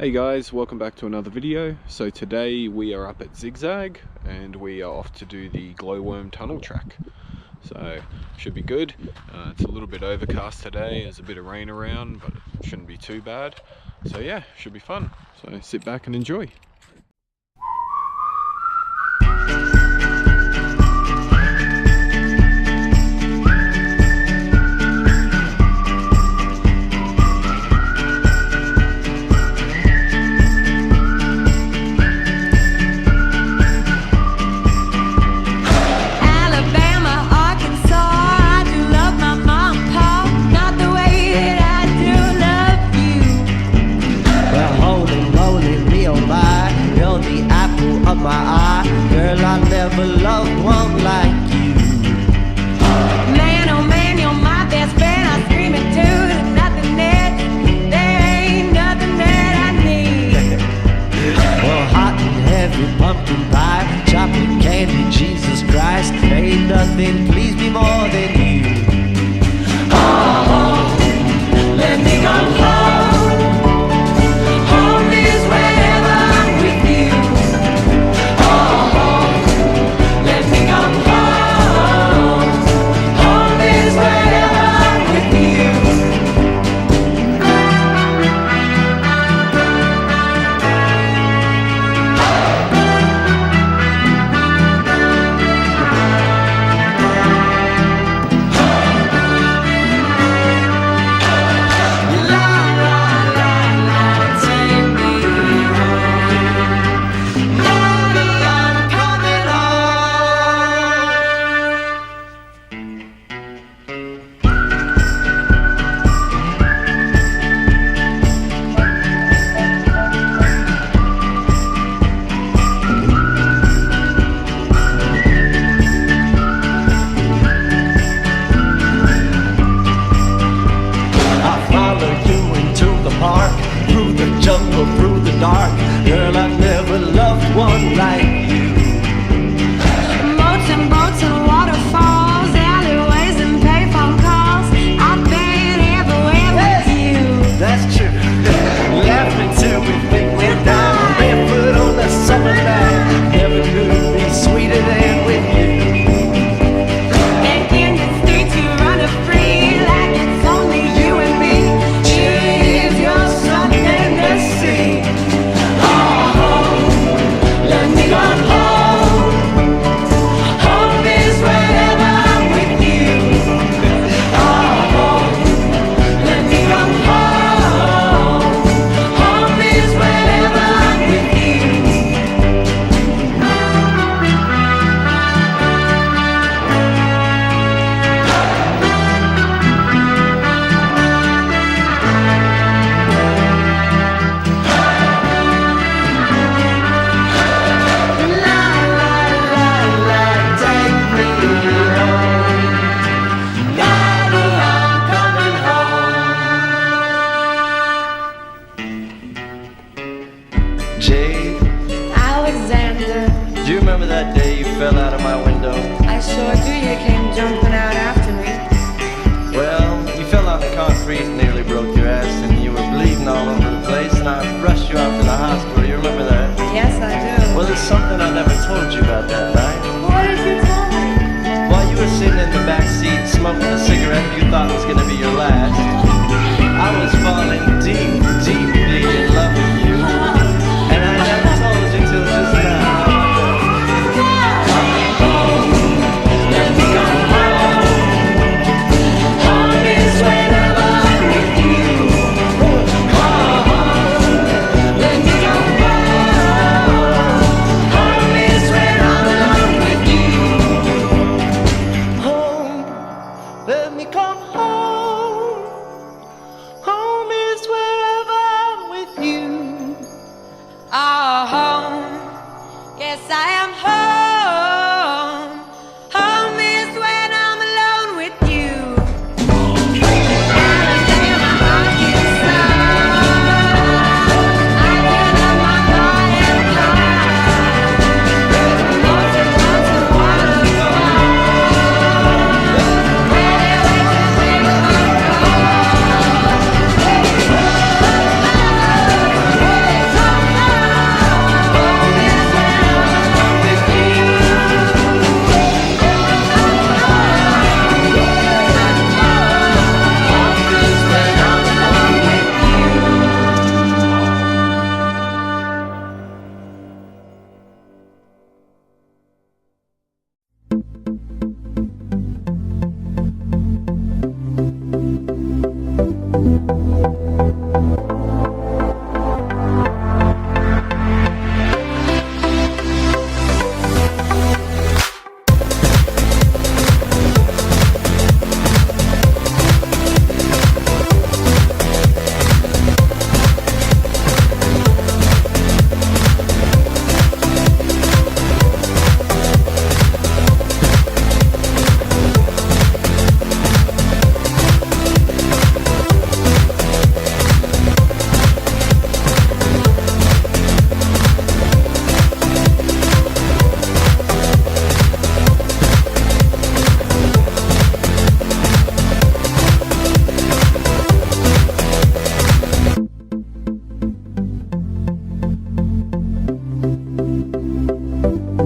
Hey guys, welcome back to another video. So today we are up at Zigzag and we are off to do the glowworm tunnel track. So should be good. It's a little bit overcast today, there's a bit of rain around, but it shouldn't be too bad. So yeah, should be fun. So sit back and enjoy. Nothing please me more than you. Oh, let me come home. Home is wherever I'm with you. Oh, let me come home. Home is wherever I'm with you. Through the dark, girl, I've never loved one like you. Boats and boats and waterfalls, alleyways and payphone calls. I've been everywhere with you. That's true. Laughing till we think we're down, barefoot on the summer night. Never could be sweeter than with you. And in the streets you run free like it's only you and me. If you're something to see. Let me come home. Home is wherever I'm with you. Oh, let me come home. Home is wherever I'm with you. Jade, Alexander, do you remember that day you fell out of my window? I sure do. You came jumping out after me. Well, you fell on the concrete and nearly broke your ass, and you were bleeding all over the place, and I rushed you off to the hospital. You remember that? Yes, I do. Well, there's something I never told you about that night. What did you tell me? While you were sitting in the back seat smoking a cigarette you thought was going to be your last, I was falling deep, deeply in love with you. And I never told you till just now. Let me come home. Home is wherever I'm with Hey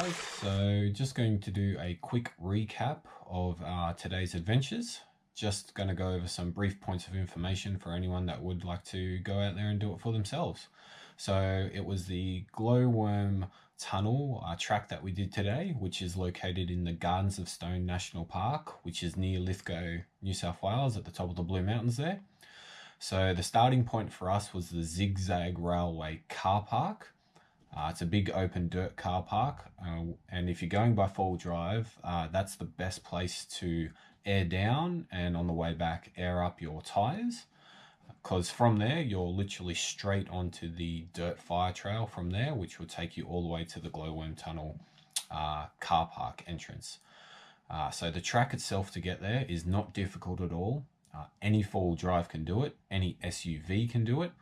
guys, so just going to do a quick recap of today's adventures. Just going to go over some brief points of information for anyone that would like to go out there and do it for themselves. So it was the Glowworm Tunnel track that we did today, which is located in the Gardens of Stone National Park, which is near Lithgow, New South Wales, at the top of the Blue Mountains there. So the starting point for us was the Zigzag Railway car park. It's a big open dirt car park, and if you're going by four-wheel drive, that's the best place to air down and on the way back air up your tires, because from there you're literally straight onto the dirt fire trail from there, which will take you all the way to the Glowworm Tunnel car park entrance. So the track itself to get there is not difficult at all. Any four-wheel drive can do it, any SUV can do it.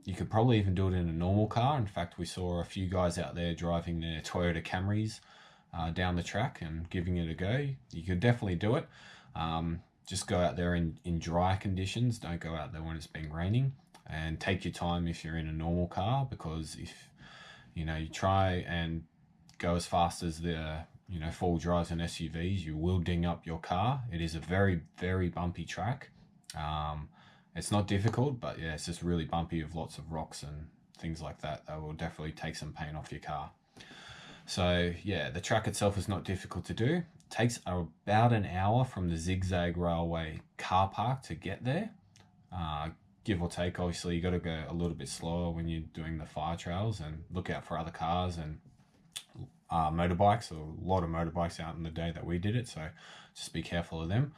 You could probably even do it in a normal car. In fact, we saw a few guys out there driving their Toyota Camrys down the track and giving it a go. You could definitely do it. Just go out there in dry conditions. Don't go out there when it's been raining, and take your time if you're in a normal car, because if you try and go as fast as the four-wheel drives and SUVs, you will ding up your car. It is a very, very bumpy track. It's not difficult, but yeah, it's just really bumpy with lots of rocks and things like that. That will definitely take some paint off your car. So yeah, the track itself is not difficult to do. It takes about an hour from the Zigzag Railway car park to get there. Give or take. Obviously, you got to go a little bit slower when you're doing the fire trails, and look out for other cars and motorbikes. There were a lot of motorbikes out in the day that we did it, so just be careful of them.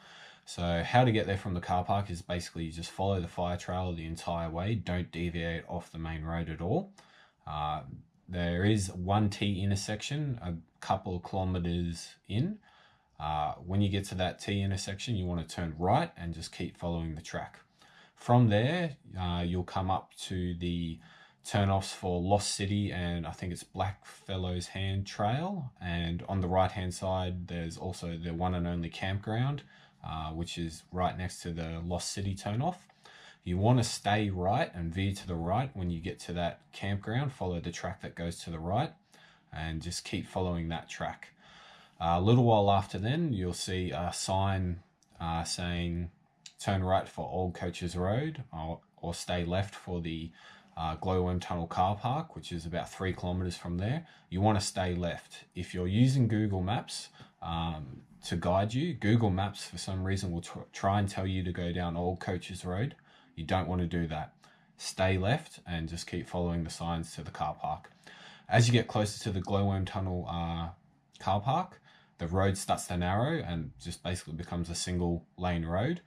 So how to get there from the car park is basically you just follow the fire trail the entire way. Don't deviate off the main road at all. There is one T intersection a couple of kilometers in. When you get to that T intersection, you want to turn right and just keep following the track. From there, you'll come up to the turn-offs for Lost City and I think it's Blackfellow's Hand Trail. And on the right-hand side, there's also the one and only campground, which is right next to the Lost City turn-off. You want to stay right and veer to the right when you get to that campground. Follow the track that goes to the right and just keep following that track. A little while after then, you'll see a sign saying turn right for Old Coaches Road, or stay left for the Glowworm Tunnel car park, which is about 3 kilometers from there. You want to stay left. If you're using Google Maps to guide you, Google Maps for some reason will try and tell you to go down Old Coaches Road. You don't want to do that. Stay left and just keep following the signs to the car park. As you get closer to the Glowworm Tunnel car park, the road starts to narrow and just basically becomes a single lane road.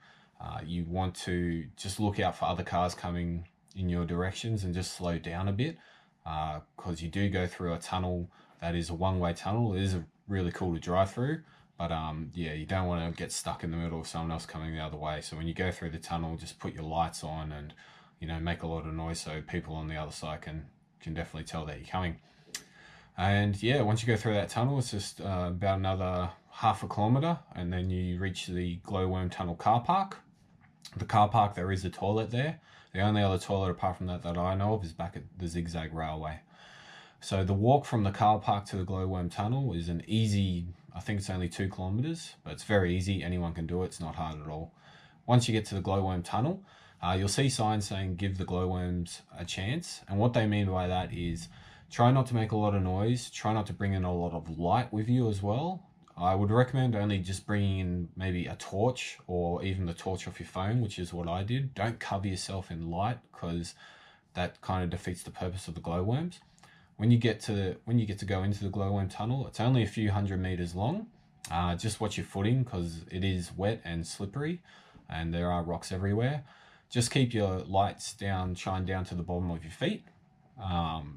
You want to just look out for other cars coming in your directions and just slow down a bit, because you do go through a tunnel that is a one-way tunnel. It is really cool to drive through, but yeah, you don't want to get stuck in the middle of someone else coming the other way. So when you go through the tunnel, just put your lights on and make a lot of noise so people on the other side can definitely tell that you're coming. And yeah, once you go through that tunnel, it's just about another half a kilometer, and then you reach the Glowworm Tunnel car park. The car park, there is a toilet there. The only other toilet apart from that I know of is back at the Zigzag Railway. So the walk from the car park to the Glowworm Tunnel is an easy, I think it's only 2 kilometers, but it's very easy. Anyone can do it. It's not hard at all. Once you get to the Glowworm Tunnel, you'll see signs saying give the glowworms a chance. And what they mean by that is try not to make a lot of noise. Try not to bring in a lot of light with you as well. I would recommend only just bringing in maybe a torch or even the torch off your phone, which is what I did. Don't cover yourself in light, because that kind of defeats the purpose of the glowworms. When you get to go into the Glowworm Tunnel, it's only a few hundred meters long. Just watch your footing, because it is wet and slippery and there are rocks everywhere. Just keep your lights down, shine down to the bottom of your feet.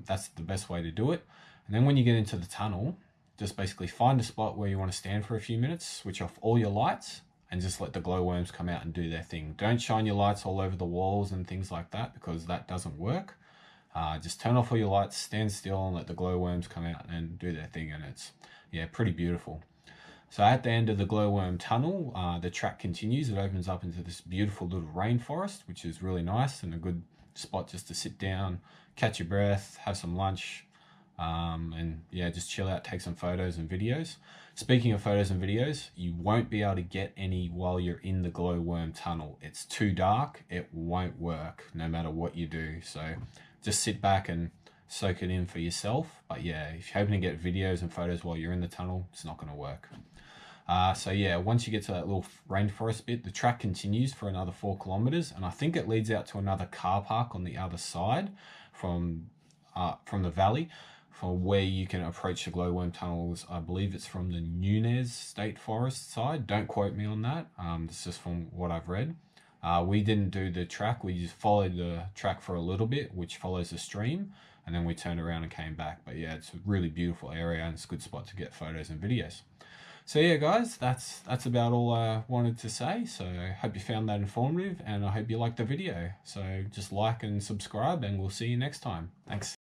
That's the best way to do it. And then when you get into the tunnel, just basically find a spot where you want to stand for a few minutes, switch off all your lights, and just let the glowworms come out and do their thing. Don't shine your lights all over the walls and things like that, because that doesn't work. Just turn off all your lights, stand still, and let the glowworms come out and do their thing, and it's pretty beautiful. So at the end of the Glowworm Tunnel, the track continues. It opens up into this beautiful little rainforest, which is really nice and a good spot just to sit down, catch your breath, have some lunch, and just chill out, take some photos and videos. Speaking of photos and videos, you won't be able to get any while you're in the Glowworm Tunnel. It's too dark. It won't work no matter what you do. So just sit back and soak it in for yourself. But yeah, if you're hoping to get videos and photos while you're in the tunnel, it's not going to work. So yeah, once you get to that little rainforest bit, the track continues for another 4 kilometers, and I think it leads out to another car park on the other side from the valley, from where you can approach the Glowworm Tunnels. I believe it's from the Nunez State Forest side. Don't quote me on that. It's just from what I've read. We didn't do the track. We just followed the track for a little bit, which follows the stream, and then we turned around and came back. But yeah, it's a really beautiful area, and it's a good spot to get photos and videos. So yeah, guys, that's about all I wanted to say. So I hope you found that informative, and I hope you liked the video. So just like and subscribe, and we'll see you next time. Thanks.